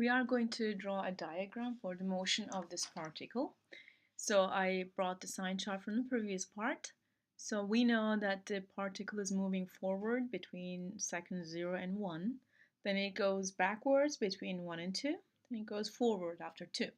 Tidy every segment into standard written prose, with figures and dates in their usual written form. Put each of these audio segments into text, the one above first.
We are going to draw a diagram for the motion of this particle. So I brought the sign chart from the previous part. So we know that the particle is moving forward between seconds 0 and 1. Then it goes backwards between 1 and 2. Then it goes forward after 2.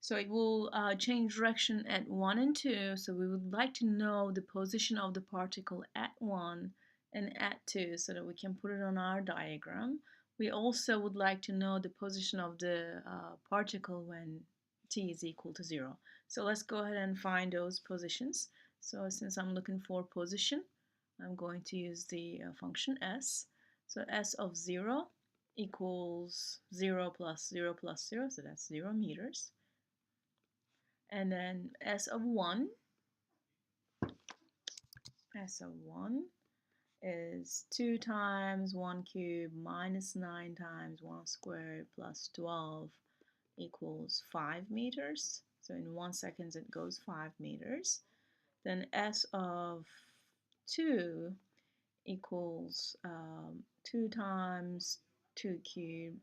So it will change direction at 1 and 2. So we would like to know the position of the particle at 1 and at 2 so that we can put it on our diagram. We also would like to know the position of the particle when t is equal to 0. So let's go ahead and find those positions. So since I'm looking for position, I'm going to use the function s. So s of 0 equals 0 plus 0 plus 0, so that's 0 meters. And then s of 1 is 2 times 1 cubed minus 9 times 1 squared plus 12 equals 5 meters. So in 1 second it goes 5 meters. Then s of 2 equals 2 times 2 cubed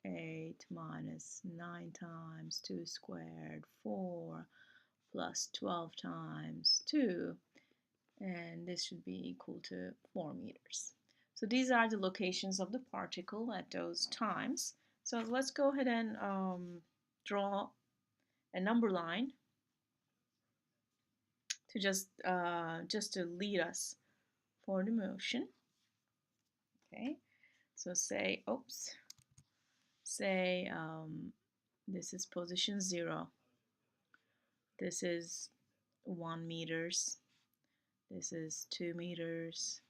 8 minus 9 times 2 squared 4 plus 12 times 2, and this should be equal to 4 meters. So these are the locations of the particle at those times. So let's go ahead and draw a number line to just to lead us for the motion. Okay, so say this is position 0. This is 1 meters. This is 2 meters,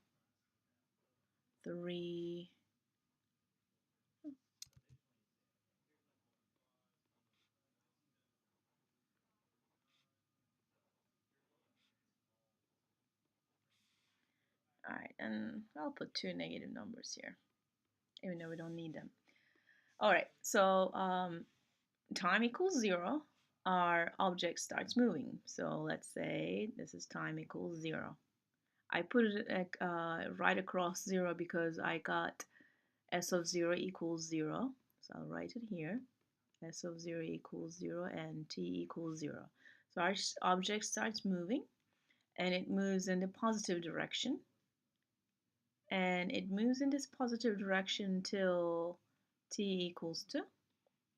3, all right, and I'll put 2 negative numbers here, even though we don't need them. All right, so time equals 0, our object starts moving. So let's say this is time equals 0. I put it right across 0 because I got s of 0 equals 0. So I'll write it here. S of 0 equals 0 and t equals 0. So our object starts moving, and it moves in the positive direction. And it moves in this positive direction till t equals to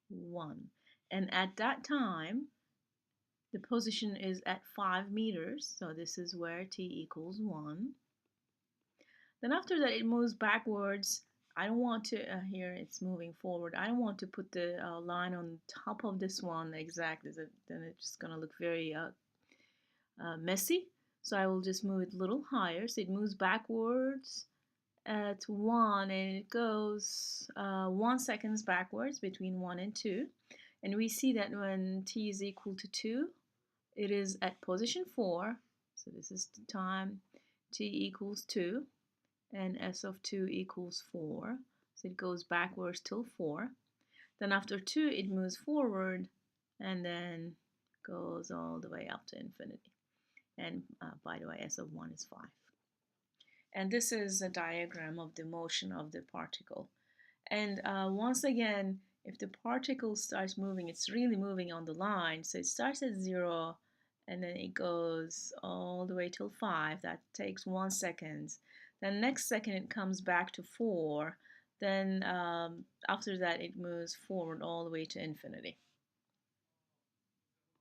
1. And at that time, the position is at 5 meters, so this is where t equals 1. Then after that, it moves backwards. I don't want to, here it's moving forward. I don't want to put the line on top of this one exactly, then it's just going to look very messy. So I will just move it a little higher. So it moves backwards at 1, and it goes 1 seconds backwards between 1 and 2. And we see that when t is equal to 2, it is at position 4. So this is the time t equals 2, and s of 2 equals 4. So it goes backwards till 4. Then after 2, it moves forward and then goes all the way up to infinity. And by the way, s of 1 is 5. And this is a diagram of the motion of the particle. And once again, if the particle starts moving, it's really moving on the line. So it starts at 0, and then it goes all the way till 5. That takes 1 second. Then next second it comes back to 4. Then after that it moves forward all the way to infinity.